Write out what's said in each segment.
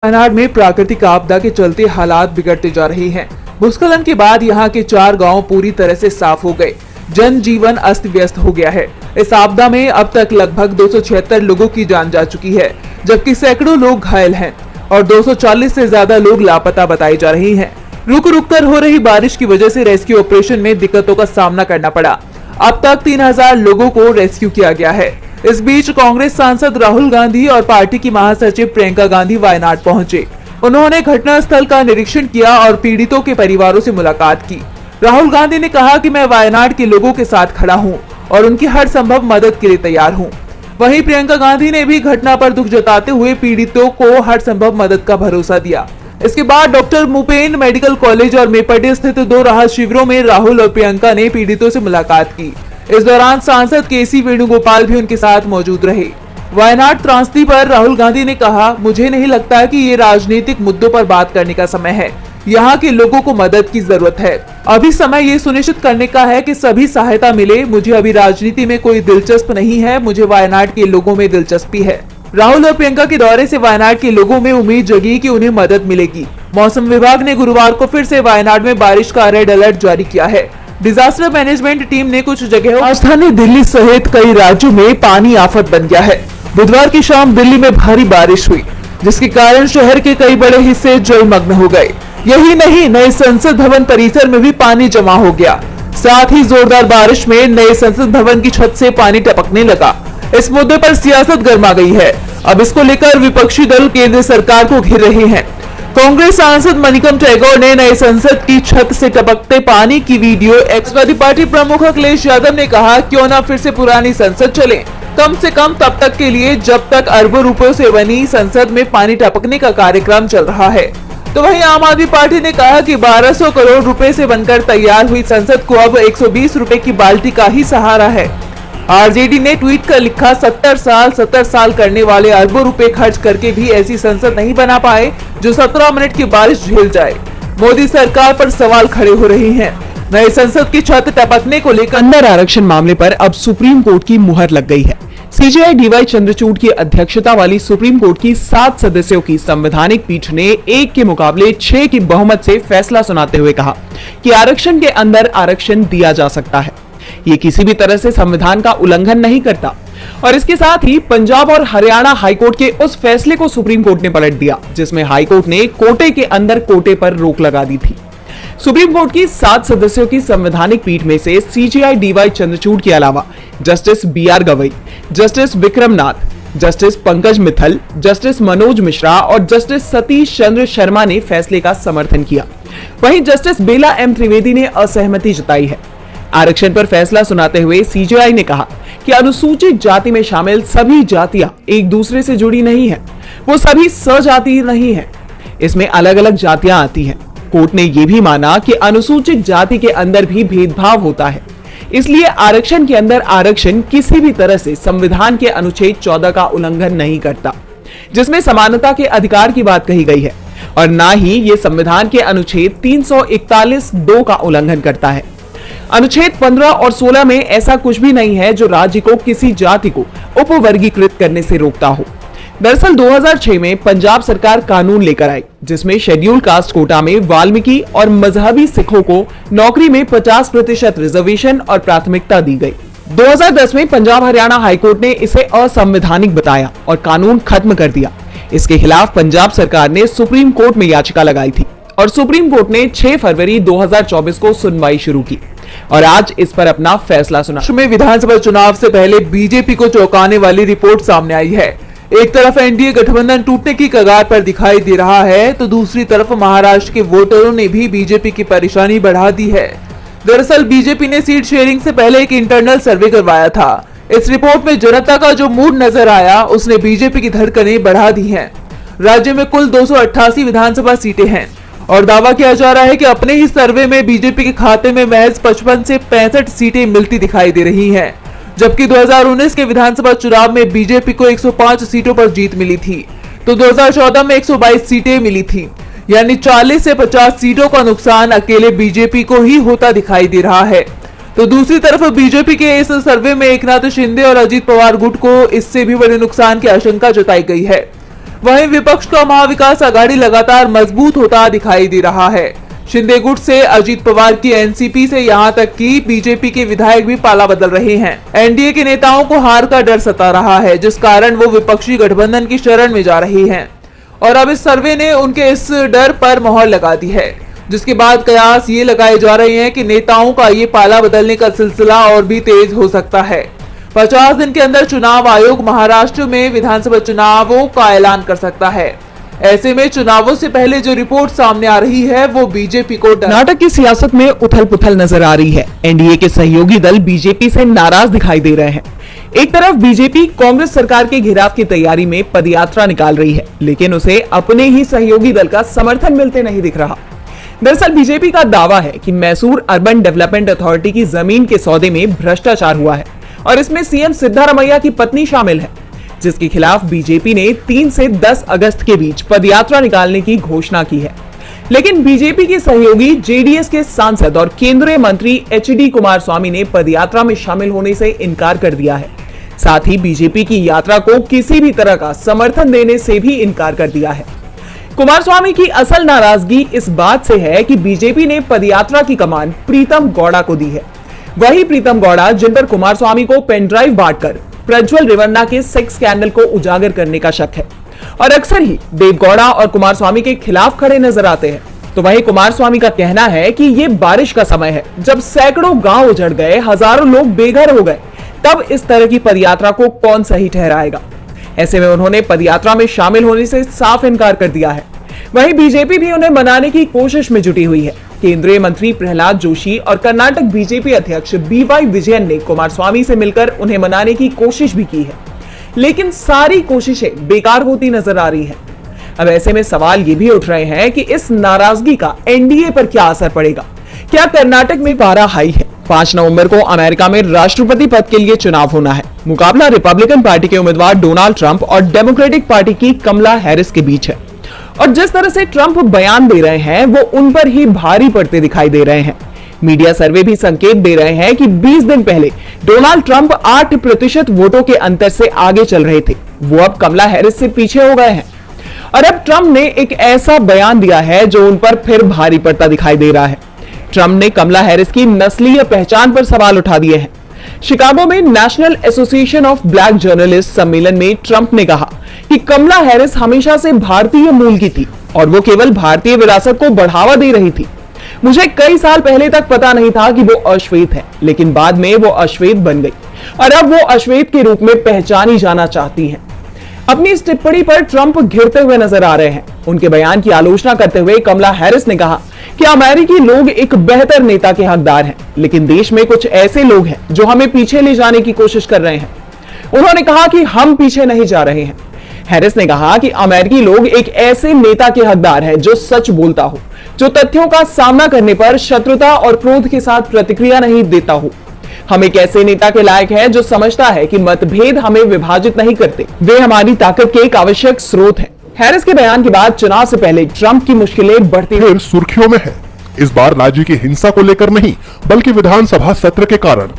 वायनाड में प्राकृतिक आपदा के चलते हालात बिगड़ते जा रहे हैं। भूस्खलन के बाद यहाँ के 4 गांव पूरी तरह से साफ हो गए। जनजीवन अस्त व्यस्त हो गया है। इस आपदा में अब तक लगभग 276 लोगों की जान जा चुकी है, जबकि सैकड़ों लोग घायल हैं और 240 से ज्यादा लोग लापता बताए जा रहे हैं। रुक रुक कर हो रही बारिश की वजह से रेस्क्यू ऑपरेशन में दिक्कतों का सामना करना पड़ा। अब तक 3000 लोगों को रेस्क्यू किया गया है। इस बीच कांग्रेस सांसद राहुल गांधी और पार्टी की महासचिव प्रियंका गांधी वायनाड पहुंचे। उन्होंने घटनास्थल का निरीक्षण किया और पीड़ितों के परिवारों से मुलाकात की। राहुल गांधी ने कहा कि मैं वायनाड के लोगों के साथ खड़ा हूं और उनकी हर संभव मदद के लिए तैयार हूं। वहीं प्रियंका गांधी ने भी घटना पर दुख जताते हुए पीड़ितों को हर संभव मदद का भरोसा दिया। इसके बाद डॉक्टर मुपेन मेडिकल कॉलेज और मेपटी स्थित 2 राहत शिविरों में राहुल और प्रियंका ने पीड़ितों से मुलाकात की। इस दौरान सांसद केसी वेणुगोपाल भी उनके साथ मौजूद रहे। वायनाड त्रासदी पर राहुल गांधी ने कहा, मुझे नहीं लगता कि ये राजनीतिक मुद्दों पर बात करने का समय है। यहाँ के लोगों को मदद की जरूरत है। अभी समय ये सुनिश्चित करने का है कि सभी सहायता मिले। मुझे अभी राजनीति में कोई दिलचस्प नहीं है, मुझे वायनाड के लोगों में दिलचस्पी है। राहुल और प्रियंका के दौरे से वायनाड के लोगों में उम्मीद जगी कि उन्हें मदद मिलेगी। मौसम विभाग ने गुरुवार को फिर से वायनाड में बारिश का रेड अलर्ट जारी किया है। डिजास्टर मैनेजमेंट टीम ने कुछ जगहों राजधानी दिल्ली सहित कई राज्यों में पानी आफत बन गया है। बुधवार की शाम दिल्ली में भारी बारिश हुई, जिसके कारण शहर के कई बड़े हिस्से जलमग्न हो गए। यही नहीं, नए संसद भवन परिसर में भी पानी जमा हो गया। साथ ही जोरदार बारिश में नए संसद भवन की छत से पानी टपकने लगा। इस मुद्दे पर सियासत गर्मा गई है। अब इसको लेकर विपक्षी दल केंद्र सरकार को घेर रहे हैं। कांग्रेस सांसद मणिकम टैगोर ने नए संसद की छत से टपकते पानी की वीडियो समाजवादी पार्टी प्रमुख अखिलेश यादव ने कहा, क्यों ना फिर से पुरानी संसद चले, कम से कम तब तक के लिए जब तक अरबों रुपयों से बनी संसद में पानी टपकने का कार्यक्रम चल रहा है। तो वहीं आम आदमी पार्टी ने कहा कि 1200 करोड़ रुपए से बनकर तैयार हुई संसद को अब 120 रुपए की बाल्टी का ही सहारा है। आरजेडी ने ट्वीट कर लिखा, 70 साल करने वाले अरबों रुपए खर्च करके भी ऐसी संसद नहीं बना पाए जो 17 मिनट की बारिश झेल जाए। मोदी सरकार पर सवाल खड़े हो रहे हैं। नए संसद की छत टपकने को लेकर अंदर आरक्षण मामले पर अब सुप्रीम कोर्ट की मुहर लग गई है। सीजेआई डीवाई चंद्रचूड़ की अध्यक्षता वाली सुप्रीम कोर्ट की 7 सदस्यों की संवैधानिक पीठ ने 1 के मुकाबले 6 की बहुमत से फैसला सुनाते हुए कहा कि आरक्षण के अंदर आरक्षण दिया जा सकता है। ये किसी भी तरह से संविधान का उल्लंघन नहीं करता और इसके साथ ही पंजाब और हरियाणा हाईकोर्ट के उस फैसले को सुप्रीम कोर्ट ने पलट दिया, जिसमें हाईकोर्ट ने कोटे के अंदर कोटे पर रोक लगा दी थी। सुप्रीम कोर्ट की 7 सदस्यों की संवैधानिक पीठ में से सीजेआई डीवाई चंद्रचूड़ के अलावा justice BR Gavai, justice Vikram Nath, justice Pankaj Mittal, justice Manoj Mishra और जस्टिस सतीश चंद्र शर्मा ने फैसले का समर्थन किया। वहीं जस्टिस बेला एम त्रिवेदी ने असहमति जताई है। आरक्षण पर फैसला सुनाते हुए सीजेआई ने कहा कि अनुसूचित जाति में शामिल सभी जातियां एक दूसरे से जुड़ी नहीं है, वो सभी सजाति नहीं है, इसमें अलग अलग जातियां आती हैं। कोर्ट ने यह भी माना कि अनुसूचित जाति के अंदर भी भेदभाव होता है, इसलिए आरक्षण के अंदर आरक्षण किसी भी तरह से संविधान के अनुच्छेद 14 का उल्लंघन नहीं करता, जिसमें समानता के अधिकार की बात कही गई है, और न ही ये संविधान के अनुच्छेद 341(2) का उल्लंघन करता है। अनुच्छेद 15 और 16 में ऐसा कुछ भी नहीं है जो राज्य को किसी जाति को उपवर्गीकृत करने से रोकता हो। दरअसल 2006 में पंजाब सरकार कानून लेकर आई, जिसमें शेड्यूल कास्ट कोटा में वाल्मीकि और मजहबी सिखों को नौकरी में 50% रिजर्वेशन और प्राथमिकता दी गई। 2010 में पंजाब हरियाणा हाईकोर्ट ने इसे असंवैधानिक बताया और कानून खत्म कर दिया। इसके खिलाफ पंजाब सरकार ने सुप्रीम कोर्ट में याचिका लगाई थी और सुप्रीम कोर्ट ने 6 फरवरी 2024 को सुनवाई शुरू की और आज इस पर अपना फैसला सुना। में विधानसभा चुनाव से पहले बीजेपी को चौंकाने वाली रिपोर्ट सामने आई है। एक तरफ एनडीए गठबंधन टूटने की कगार पर दिखाई दे रहा है, तो दूसरी तरफ महाराष्ट्र के वोटरों ने भी बीजेपी की परेशानी बढ़ा दी है। दरअसल बीजेपी ने सीट शेयरिंग से पहले एक इंटरनल सर्वे करवाया था। इस रिपोर्ट में जनता का जो मूड नजर आया, उसने बीजेपी की धड़कनें बढ़ा दी हैं। राज्य में कुल 288 विधानसभा सीटें हैं और दावा किया जा रहा है कि अपने ही सर्वे में बीजेपी के खाते में महज 55 से 65 सीटें मिलती दिखाई दे रही हैं, जबकि 2019 के विधानसभा चुनाव में बीजेपी को 105 सीटों पर जीत मिली थी, तो 2014 में 122 सीटें मिली थी। यानी 40 से 50 सीटों का नुकसान अकेले बीजेपी को ही होता दिखाई दे रहा है। तो दूसरी तरफ बीजेपी के इस सर्वे में एकनाथ शिंदे और अजीत पवार गुट को इससे भी बड़े नुकसान की आशंका जताई गई है। वहीं विपक्ष का महाविकास आघाड़ी लगातार मजबूत होता दिखाई दे रहा है। शिंदे गुट से अजित पवार की एनसीपी से यहां तक कि बीजेपी के विधायक भी पाला बदल रहे हैं। एनडीए के नेताओं को हार का डर सता रहा है, जिस कारण वो विपक्षी गठबंधन की शरण में जा रहे हैं और अब इस सर्वे ने उनके इस डर पर मोहर लगा दी है, जिसके बाद कयास ये लगाए जा रहे हैं कि नेताओं का ये पाला बदलने का सिलसिला और भी तेज हो सकता है। 50 दिन के अंदर चुनाव आयोग महाराष्ट्र में विधानसभा चुनावों का ऐलान कर सकता है। ऐसे में चुनावों से पहले जो रिपोर्ट सामने आ रही है वो बीजेपी को कर्नाटक की सियासत में उथल पुथल नजर आ रही है। एनडीए के सहयोगी दल बीजेपी से नाराज दिखाई दे रहे हैं। एक तरफ बीजेपी कांग्रेस सरकार के घेराव की तैयारी में पदयात्रा निकाल रही है, लेकिन उसे अपने ही सहयोगी दल का समर्थन मिलते नहीं दिख रहा। दरअसल बीजेपी का दावा है कि मैसूर अर्बन डेवलपमेंट अथॉरिटी की जमीन के सौदे में भ्रष्टाचार हुआ है और इसमें सीएम सिद्धारमैया की पत्नी शामिल है, जिसके खिलाफ बीजेपी ने 3 से 10 अगस्त के बीच पदयात्रा निकालने की घोषणा की है। लेकिन बीजेपी के सहयोगी जेडीएस के सांसद और केंद्रीय मंत्री एचडी कुमारस्वामी ने पदयात्रा में शामिल होने से इनकार कर दिया है। साथ ही बीजेपी की यात्रा को किसी भी तरह का समर्थन देने से भी इनकार कर दिया है। कुमारस्वामी की असल नाराजगी इस बात से है कि बीजेपी ने पदयात्रा की कमान प्रीतम गौड़ा को दी है। वही प्रीतम गौड़ा जिन पर कुमारस्वामी को पेन ड्राइव बांटकर प्रज्वल रेवन्ना के सेक्स स्कैंडल को उजागर करने का शक है और अक्सर ही देवगौड़ा और कुमारस्वामी के खिलाफ खड़े नजर आते हैं। तो वहीं कुमारस्वामी का कहना है कि ये बारिश का समय है, जब सैकड़ों गांव उजड़ गए, हजारों लोग बेघर हो गए, तब इस तरह की पदयात्रा को कौन सही ठहराएगा। ऐसे में उन्होंने पदयात्रा में शामिल होने से साफ इनकार कर दिया है। वहीं बीजेपी भी उन्हें मनाने की कोशिश में जुटी हुई है। केंद्रीय मंत्री प्रहलाद जोशी और कर्नाटक बीजेपी अध्यक्ष बीवाई विजयन ने कुमारस्वामी से मिलकर उन्हें मनाने की कोशिश भी की है, लेकिन सारी कोशिशें बेकार होती नजर आ रही हैं। अब ऐसे में सवाल ये भी उठ रहे हैं कि इस नाराजगी का एनडीए पर क्या असर पड़ेगा। क्या कर्नाटक में पारा हाई है? 5 नवंबर को अमेरिका में राष्ट्रपति पद के लिए चुनाव होना है। मुकाबला रिपब्लिकन पार्टी के उम्मीदवार डोनाल्ड ट्रंप और डेमोक्रेटिक पार्टी की कमला हैरिस के बीच है और जिस तरह से ट्रंप बयान दे रहे हैं वो उन पर ही भारी पड़ते दिखाई दे रहे हैं। मीडिया सर्वे भी संकेत दे रहे हैं कि 20 दिन पहले डोनाल्ड ट्रंप 8% वोटों के अंतर से आगे चल रहे थे, वो अब कमला हैरिस से पीछे हो गए हैं और अब ट्रंप ने एक ऐसा बयान दिया है जो उन पर फिर भारी पड़ता दिखाई दे रहा है। ट्रंप ने कमला हैरिस की नस्लीय पहचान पर सवाल उठा दिए हैं। शिकागो में national association of black journalist सम्मेलन में ट्रंप ने कहा कि कमला हैरिस हमेशा से भारतीय मूल की थी और वो केवल भारतीय विरासत को बढ़ावा दे रही थी। मुझे कई साल पहले तक पता नहीं था कि वो अश्वेत है, लेकिन बाद में वो अश्वेत बन गई और अब वो अश्वेत के रूप में पहचानी जाना चाहती हैं। अपनी इस टिप्पणी पर ट्रंप घिरते हुए नजर आ रहे हैं। उनके बयान की आलोचना करते हुए कमला हैरिस ने कहा कि अमेरिकी लोग एक बेहतर नेता के हकदार हैं, लेकिन देश में कुछ ऐसे लोग हैं जो हमें पीछे ले जाने की कोशिश कर रहे हैं। उन्होंने कहा कि हम पीछे नहीं जा रहे हैं। हैरिस ने कहा कि अमेरिकी लोग एक ऐसे नेता के हकदार हैं जो सच बोलता हो, जो तथ्यों का सामना करने पर शत्रुता और क्रोध के साथ प्रतिक्रिया नहीं देता हो। हम एक ऐसे नेता के लायक है जो समझता है कि मतभेद हमें विभाजित नहीं करते, वे हमारी ताकत के एक आवश्यक स्रोत हैं। हैरिस के बयान के बाद चुनाव से पहले ट्रंप की मुश्किलें बढ़ती फिर सुर्खियों में है। इस बार राज्य की हिंसा को लेकर नहीं, बल्कि विधानसभा सत्र के कारण।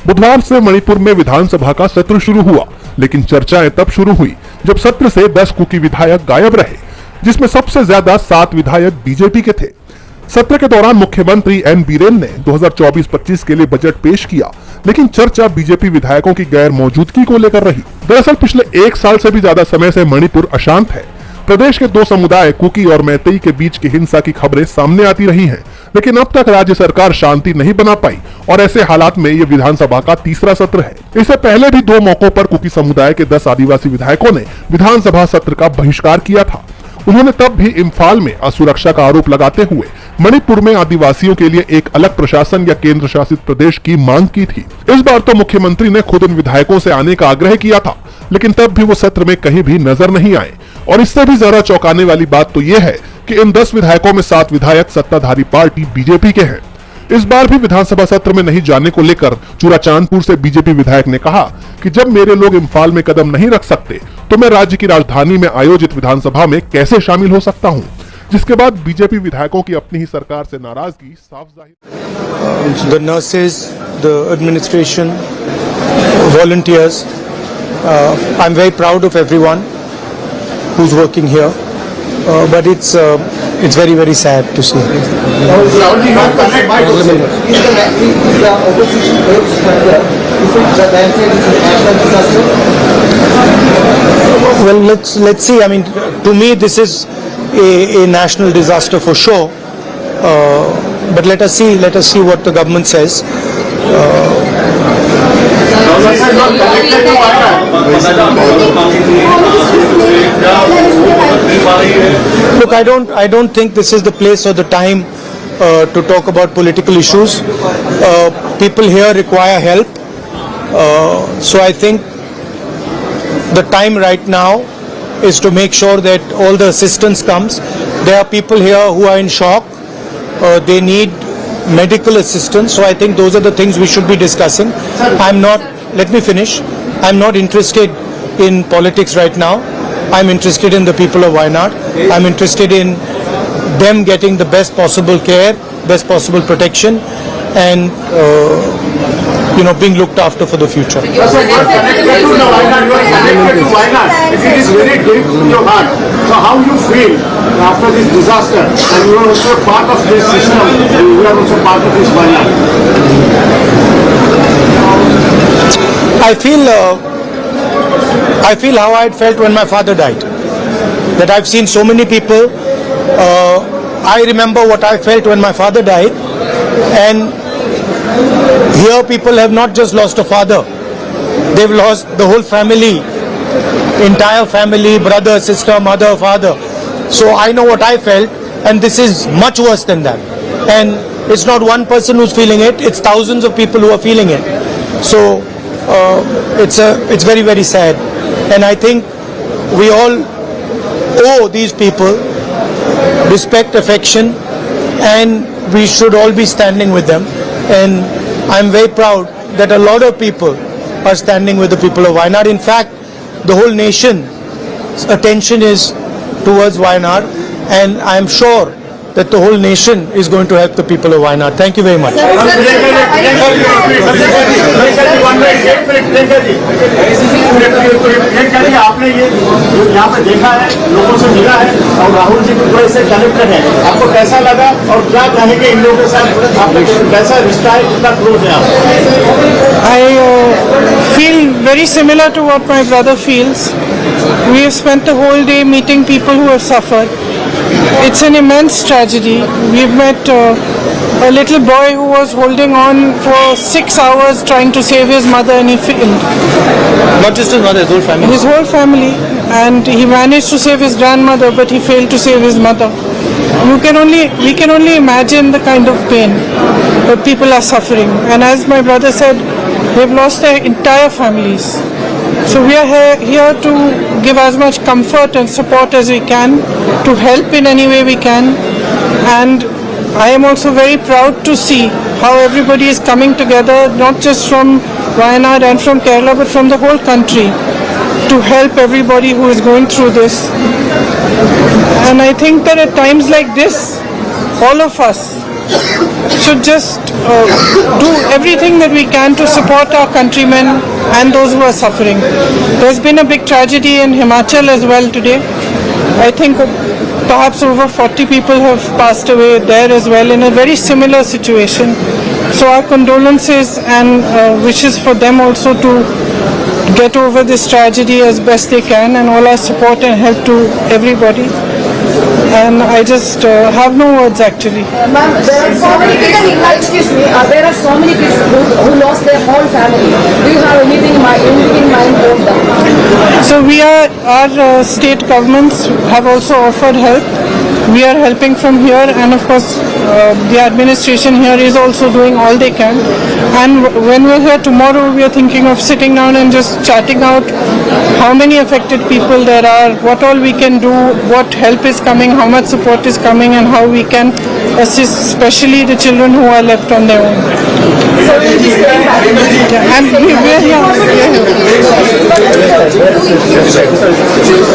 बुधवार से मणिपुर में विधानसभा का सत्र शुरू हुआ, लेकिन चर्चाएं तब शुरू हुई जब सत्र से 10 कुकी विधायक गायब रहे, जिसमें सबसे ज्यादा 7 विधायक बीजेपी के थे। सत्र के दौरान मुख्यमंत्री एन बीरेन ने 2024-25 के लिए बजट पेश किया, लेकिन चर्चा बीजेपी विधायकों की गैर मौजूदगी को लेकर रही। दरअसल पिछले 1 साल से भी ज्यादा समय से मणिपुर अशांत है। प्रदेश के 2 समुदाय कुकी और मैतेई के बीच की हिंसा की खबरें सामने आती रही हैं, लेकिन अब तक राज्य सरकार शांति नहीं बना पाई और ऐसे हालात में ये विधानसभा का तीसरा सत्र है। इससे पहले भी 2 मौकों पर कुकी समुदाय के 10 आदिवासी विधायकों ने विधानसभा सत्र का बहिष्कार किया था। उन्होंने तब भी इम्फाल में असुरक्षा का आरोप लगाते हुए मणिपुर में आदिवासियों के लिए एक अलग प्रशासन या केंद्र शासित प्रदेश की मांग की थी। इस बार तो मुख्यमंत्री ने खुद इन विधायकों से आने का आग्रह किया था, लेकिन तब भी वो सत्र में कहीं भी नजर नहीं आए। और इससे भी ज्यादा चौंकाने वाली बात तो ये है कि इन 10 विधायकों में 7 विधायक सत्ताधारी पार्टी बीजेपी के हैं। इस बार भी विधानसभा सत्र में नहीं जाने को लेकर चूराचांदपुर से बीजेपी विधायक ने कहा कि जब मेरे लोग इम्फाल में कदम नहीं रख सकते तो मैं राज्य की राजधानी में आयोजित विधानसभा में कैसे शामिल हो सकता हूं, जिसके बाद बीजेपी विधायकों की अपनी ही सरकार से नाराजगी साफ जाहिर। The nurses, the administration, volunteers, I'm very proud of everyone. who's working here. But it's very, very sad to see. Well, let's see. I mean, to me, this is a national disaster for sure. But let us see what the government says. Look, I don't think this is the place or the time to talk about political issues. People here require help. So I think the time right now is to make sure that all the assistance comes. There are people here who are in shock. They need medical assistance. So I think those are the things we should be discussing. Let me finish. I'm not interested in politics right now. I'm interested in the people of Wayanad. I'm interested in them getting the best possible care, best possible protection, and being looked after for the future. You are connected to Wayanad. It is very deep in your heart. So how you feel after this disaster? And you are also part of this system. And you are also part of this Wayanad. I feel how I had felt when my father died. That I've seen so many people. I remember what I felt when my father died, and here people have not just lost a father, they've lost the whole family, entire family, brother, sister, mother, father. So I know what I felt, and this is much worse than that. And it's not one person who's feeling it, it's thousands of people who are feeling it. So it's very, very sad. And I think we all owe these people respect, affection, and we should all be standing with them. And I'm very proud that a lot of people are standing with the people of Wayanad. In fact, the whole nation's attention is towards Wayanad, and I'm sure that the whole nation is going to help the people of Wayanad. Thank you very much. आपने ये यहाँ पे देखा है, लोगों से मिला है और राहुल जी को इससे कनेक्टेड है, आपको कैसा लगा और क्या कहेंगे इन लोगों के साथ, आपका कैसा रिश्ता है, कितना क्लोज है आप? I feel very similar to what my brother feels. We have spent the whole day meeting people who have suffered. It's an immense tragedy. We've met a little boy who was holding on for 6 hours trying to save his mother, and he failed. Not just his mother, his whole family. His whole family, and he managed to save his grandmother, but he failed to save his mother. We can only imagine the kind of pain that people are suffering. And as my brother said, they've lost their entire families. So we are here to give as much comfort and support as we can, to help in any way we can. And I am also very proud to see how everybody is coming together, not just from Wayanad and from Kerala, but from the whole country, to help everybody who is going through this. And I think that at times like this, all of us should just do everything that we can to support our countrymen and those who are suffering. There's been a big tragedy in Himachal as well today. I think perhaps over 40 people have passed away there as well in a very similar situation. So our condolences and wishes for them also to get over this tragedy as best they can, and all our support and help to everybody. And I just have no words actually. Ma'am, there are so many people, excuse me, there are so many people who lost their whole family. Do you have anything in mind for them? So our state governments have also offered help. We are helping from here, and of course the administration here is also doing all they can. And when we're here tomorrow, we are thinking of sitting down and just chatting out how many affected people there are, what all we can do, what help is coming, how much support is coming and how we can assist, especially the children who are left on their own. So we'll be staying back. And we're here.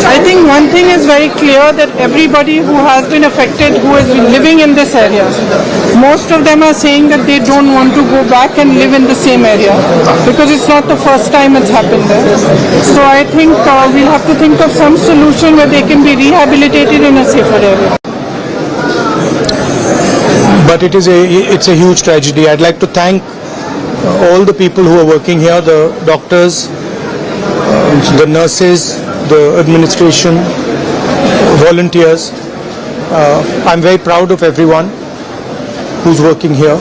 I think one thing is very clear, that everybody who has been affected, who has been living in this area, most of them are saying that they don't want to go back and live in the same area because it's not the first time it's happened there. So I think we'll have to think of some solution where they can be rehabilitated in a safer area. But it's a huge tragedy. I'd like to thank all the people who are working here, the doctors, the nurses, the administration, volunteers. I'm very proud of everyone who's working here,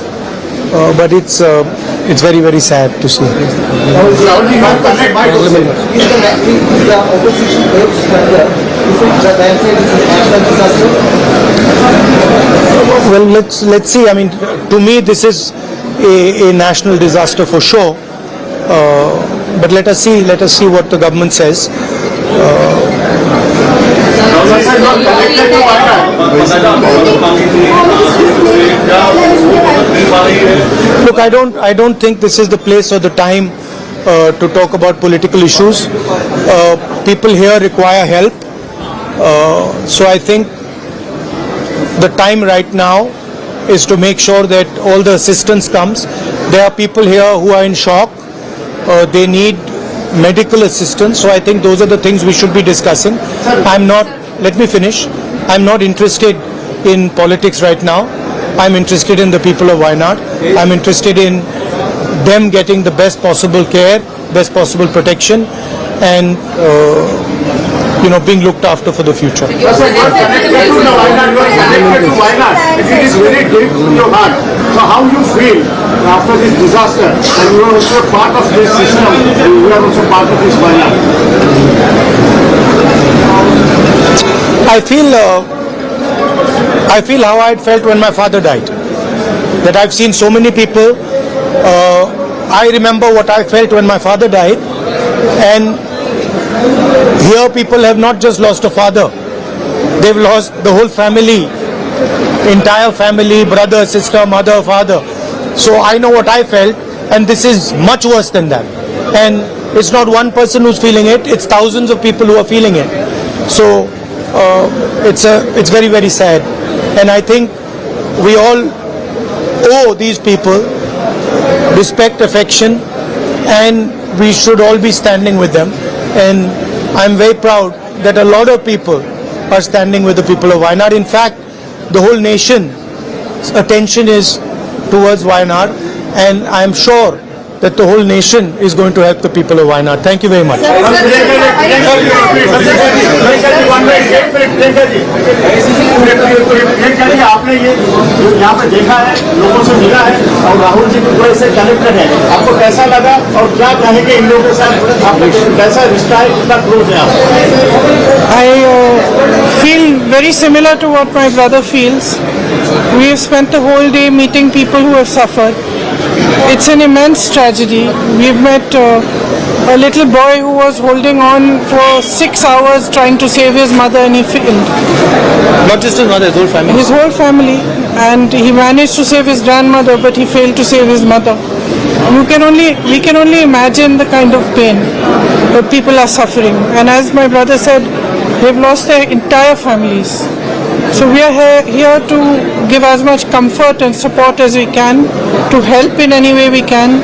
but it's very, very sad to see. Well, let's see. I mean, to me, this is a national disaster for sure. But let us see what the government says. Look, I don't think this is the place or the time to talk about political issues. People here require help. So I think the time right now is to make sure that all the assistance comes. There are people here who are in shock. They need medical assistance. So I think those are the things we should be discussing. Let me finish. I'm not interested in politics right now. I'm interested in the people of Wayanad. I'm interested in them getting the best possible care, best possible protection, and being looked after for the future. You are connected to Wayanad. It is very deep in your heart. So how you feel after this disaster, and you are also part of this system, and you are also part of this Wayanad? I feel how I had felt when my father died. That I've seen so many people. I remember what I felt when my father died, and here people have not just lost a father, they've lost the whole family, entire family, brother, sister, mother, father. So I know what I felt, and this is much worse than that. And it's not one person who's feeling it, it's thousands of people who are feeling it. So it's very, very sad. And I think we all owe these people respect, affection, and we should all be standing with them. And I'm very proud that a lot of people are standing with the people of Wayanad. In fact, the whole nation's attention is towards Wayanad, and I'm sure that the whole nation is going to help the people of Wayanad. Thank you very much. आपने ये यहाँ पे देखा है, लोगों से मिला है और राहुल जी को थोड़े से कनेक्टेड है, आपको कैसा लगा और क्या कहेंगे इन लोगों के साथ, आपको कैसा रिश्ता है, कितना क्लोज है आप? I feel very similar to what my brother feels. We have spent the whole day meeting people who have suffered. It's an immense tragedy. We've met a little boy who was holding on for 6 hours trying to save his mother, and he failed. Not just his mother, his whole family. His whole family, and he managed to save his grandmother, but he failed to save his mother. We can only imagine the kind of pain that people are suffering. And as my brother said, they've lost their entire families. So we are here to give as much comfort and support as we can, to help in any way we can.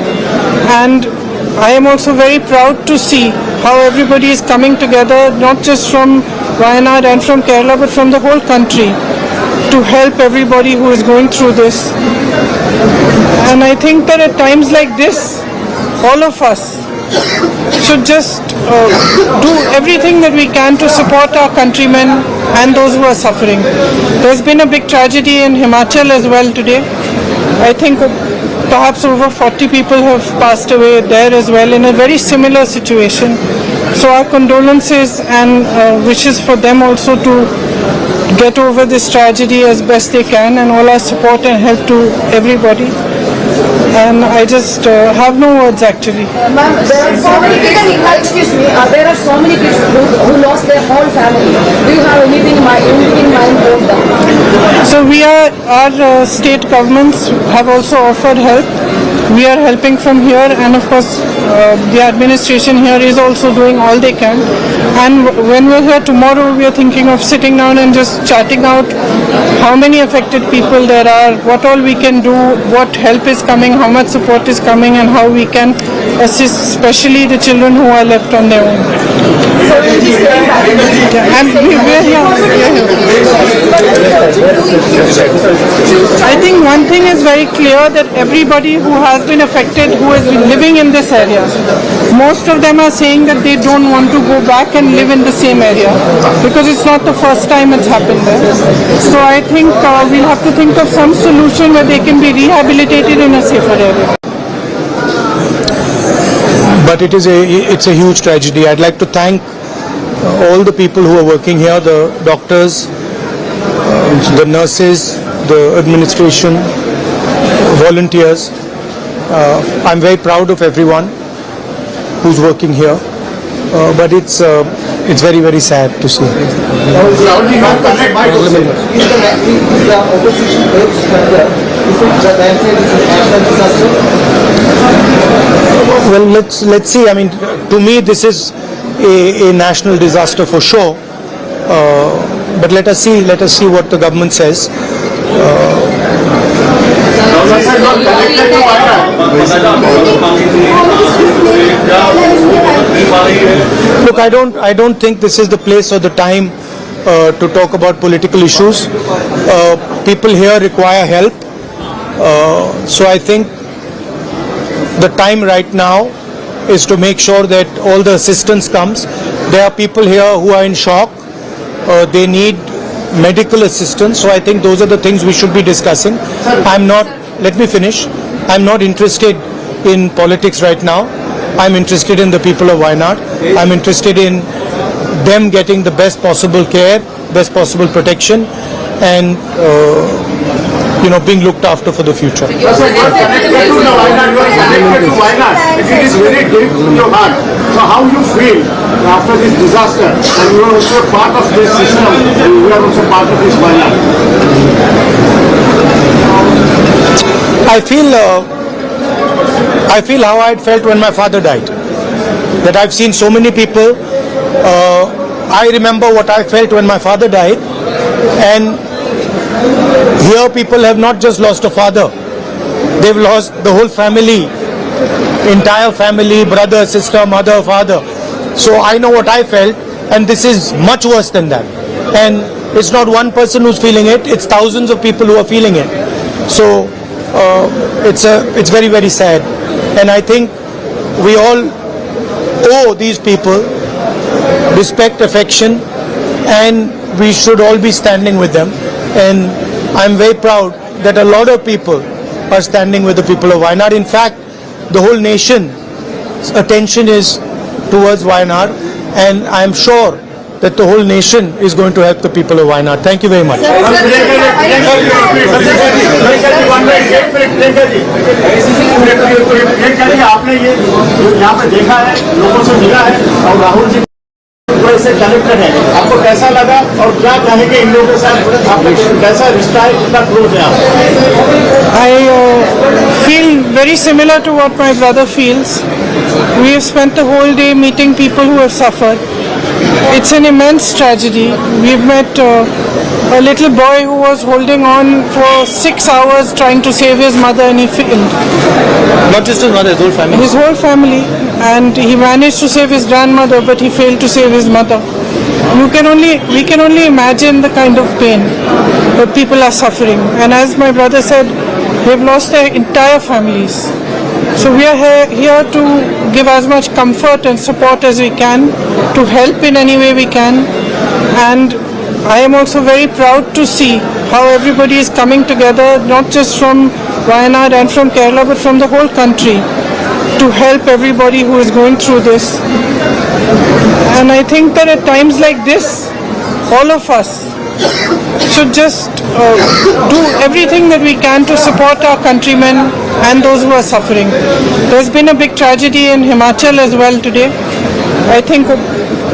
And I am also very proud to see how everybody is coming together, not just from Wayanad and from Kerala, but from the whole country, to help everybody who is going through this. And I think that at times like this, all of us should just do everything that we can to support our countrymen and those who are suffering. There's been a big tragedy in Himachal as well today. I think perhaps over 40 people have passed away there as well in a very similar situation. So our condolences and wishes for them also to get over this tragedy as best they can, and all our support and help to everybody. And I just have no words actually. Ma'am, there are so many kids, excuse me, there are so many kids who lost their whole family. Do you have anything in mind for So our state governments have also offered help. We are helping from here, and of course the administration here is also doing all they can. And when we're here tomorrow, we are thinking of sitting down and just chatting out how many affected people there are, what all we can do, what help is coming, how much support is coming, and how we can assist especially the children who are left on their own. And we're here. I think one thing is very clear, that everybody who has been affected, who has been living in this area, most of them are saying that they don't want to go back and live in the same area, because it's not the first time it's happened there. So I think we'll have to think of some solution where they can be rehabilitated in a safer area. But it's a huge tragedy. I'd like to thank all the people who are working here, the doctors, the nurses, the administration, volunteers. I'm very proud of everyone who's working here, but it's very, very sad to see. Well, let's see. I mean, to me, this is a national disaster for sure. But let us see what the government says. Look, I don't think this is the place or the time to talk about political issues. People here require help. So I think the time right now is to make sure that all the assistance comes. There are people here who are in shock. They need medical assistance. So I think those are the things we should be discussing. Let me finish. I'm not interested in politics right now. I'm interested in the people of Wayanad. I'm interested in them getting the best possible care, best possible protection, and being looked after for the future. You are connected to Wayanad. It is very deep in your heart. So how you feel after this disaster, and you are also part of this system, and you are also part of this Wayanad? I feel how I had felt when my father died. That I've seen so many people. I remember what I felt when my father died, and here people have not just lost a father, they've lost the whole family, entire family, brother, sister, mother, father. So I know what I felt, and this is much worse than that. And it's not one person who's feeling it, it's thousands of people who are feeling it. So it's very, very sad. And I think we all owe these people respect, affection, and we should all be standing with them. And I'm very proud that a lot of people are standing with the people of Wayanad. In fact, the whole nation's attention is towards Wayanad, and I'm sure that the whole nation is going to help the people of Wayanad. Thank you very much. आपने ये यहाँ पे देखा है, लोगों से मिला है, और राहुल जी से कनेक्टेड है, आपको कैसा लगा और क्या कहेंगे इन लोगों के साथ, आपका कैसा रिश्ता है, कितना क्लोज है आप? I feel very similar to what my brother feels. We have spent the whole day meeting people who have suffered. It's an immense tragedy. We've met a little boy who was holding on for 6 hours trying to save his mother, and he failed. Not just his mother, his whole family. His whole family. And he managed to save his grandmother, but he failed to save his mother. We can only imagine the kind of pain that people are suffering. And as my brother said, they've lost their entire families. So we are here to give as much comfort and support as we can, to help in any way we can. And I am also very proud to see how everybody is coming together, not just from Wayanad and from Kerala, but from the whole country, to help everybody who is going through this. And I think that at times like this, all of us should just do everything that we can to support our countrymen and those who are suffering. There's been a big tragedy in Himachal as well today. I think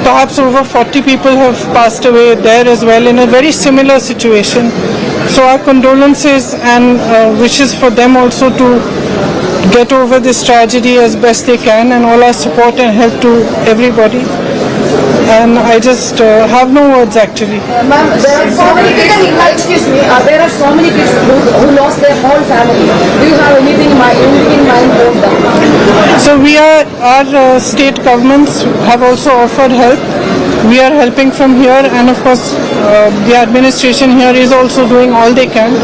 perhaps over 40 people have passed away there as well in a very similar situation. So our condolences and wishes for them also to get over this tragedy as best they can, and all our support and help to everybody. And I just have no words actually. Ma'am, there are so many kids. Excuse me. There are so many kids who lost their whole family. Do you have anything in mind for them? So our state governments have also offered help. We are helping from here, and of course the administration here is also doing all they can.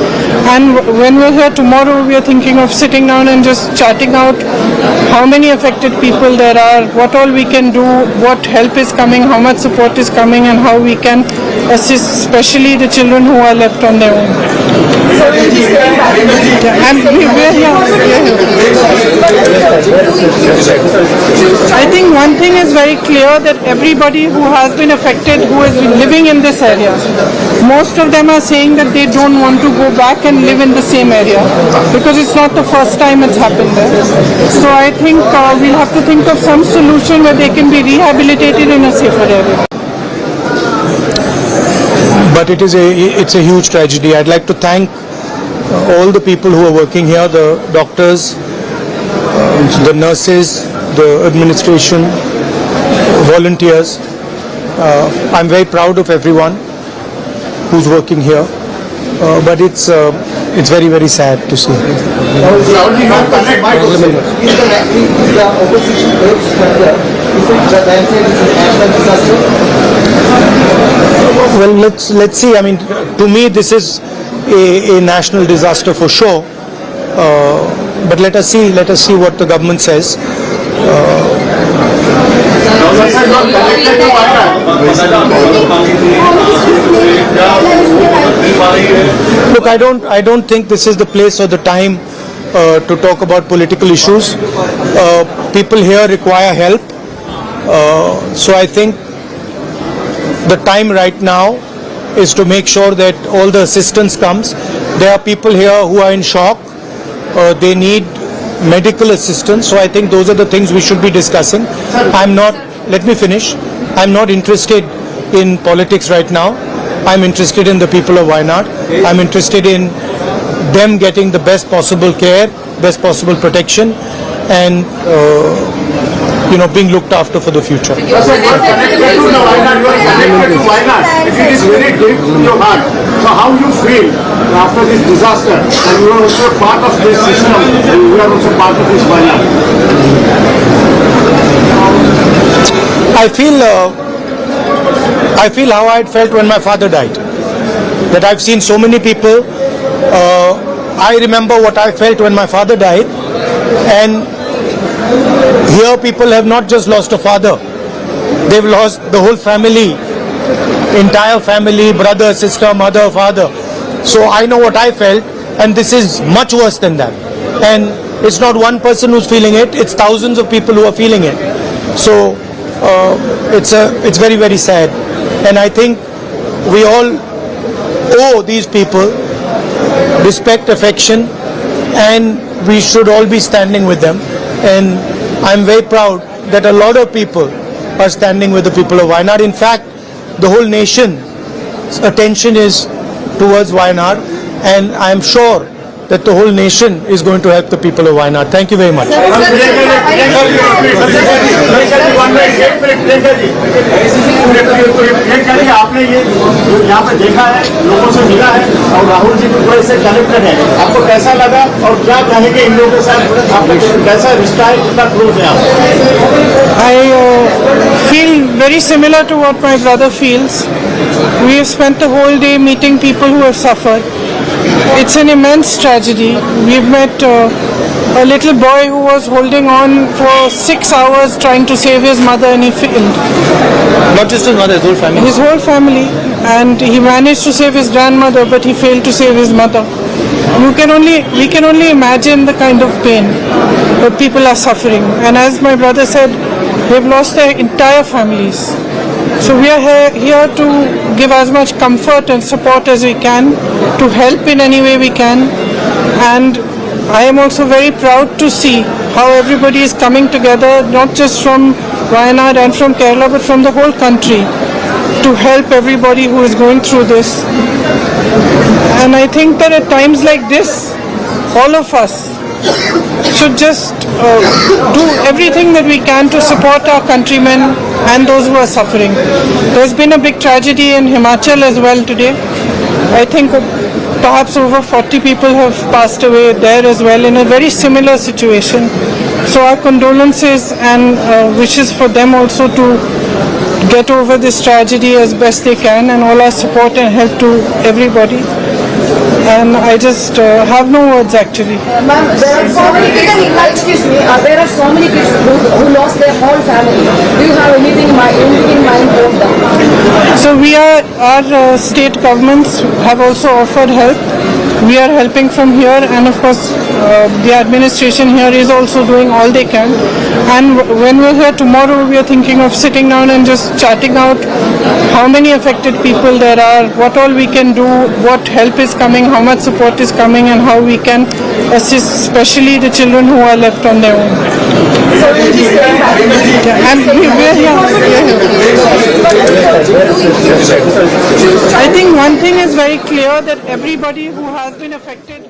And when we're here tomorrow, we are thinking of sitting down and just chatting out how many affected people there are, what all we can do, what help is coming, how much support is coming, and how we can assist especially the children who are left on their own. So we'll be staying back. And we're here. I think one thing is very clear, that everybody who has been affected, who is living in this area, most of them are saying that they don't want to go back and live in the same area because it's not the first time it's happened there. So I think we'll have to think of some solution where they can be rehabilitated in a safer area. But it's a huge tragedy. I'd like to thank all the people who are working here, the doctors, the nurses, the administration, volunteers. I'm very proud of everyone who's working here, but it's very, very sad to see. Well, let's see. I mean, to me, this is a national disaster for sure. But let us see what the government says. Look, I don't think this is the place or the time to talk about political issues. People here require help. So I think the time right now is to make sure that all the assistance comes. There are people here who are in shock. They need medical assistance. So I think those are the things we should be discussing. Let me finish. I'm not interested in politics right now. I'm interested in the people of Wayanad. I'm interested in them getting the best possible care, best possible protection, and being looked after for the future. You are connected to Wayanad. It is very deep in your heart. So how you feel after this disaster, and you are also part of this system, and you are also part of this Wayanad? I feel how I had felt when my father died. That I've seen so many people. I remember what I felt when my father died, and here people have not just lost a father, they've lost the whole family, entire family, brother, sister, mother, father. So I know what I felt, and this is much worse than that. And it's not one person who's feeling it, it's thousands of people who are feeling it. So it's very, very sad. And I think we all owe these people respect, affection, and we should all be standing with them. And I'm very proud that a lot of people are standing with the people of Wayanad. In fact, the whole nation's attention is towards Wayanad, and I'm sure that the whole nation is going to help the people of Wayanad. Thank you very much. आपने ये यहाँ पे देखा है, लोगों से मिला है, और राहुल जी को थोड़े से कनेक्टेड है, आपको कैसा लगा और क्या कहेंगे इन लोगों के साथ, आपका कैसा रिश्ता है, कितना क्लोज है आप? I feel very similar to what my brother feels. We have spent the whole day meeting people who have suffered. It's an immense tragedy. We've met a little boy who was holding on for 6 hours trying to save his mother, and he failed. Not just his mother, his whole family. His whole family. And he managed to save his grandmother, but he failed to save his mother. We can only imagine the kind of pain that people are suffering. And as my brother said, they've lost their entire families. So we are here to give as much comfort and support as we can, to help in any way we can. And I am also very proud to see how everybody is coming together, not just from Wayanad and from Kerala, but from the whole country, to help everybody who is going through this. And I think that at times like this, all of us should just do everything that we can to support our countrymen and those who are suffering. There's been a big tragedy in Himachal as well today. I think perhaps over 40 people have passed away there as well in a very similar situation. So our condolences and wishes for them also to get over this tragedy as best they can, and all our support and help to everybody. And I just have no words actually. Ma'am, there are so many kids, excuse me, there are so many kids who lost their whole family. Do you have anything in mind for them? So our state governments have also offered help. We are helping from here, and of course the administration here is also doing all they can. And when we're here tomorrow, we are thinking of sitting down and just chatting out how many affected people there are, what all we can do, what help is coming, how much support is coming, and how we can assist especially the children who are left on their own. So will you stay back? And we're here. I think one thing is very clear, that everybody who has been affected,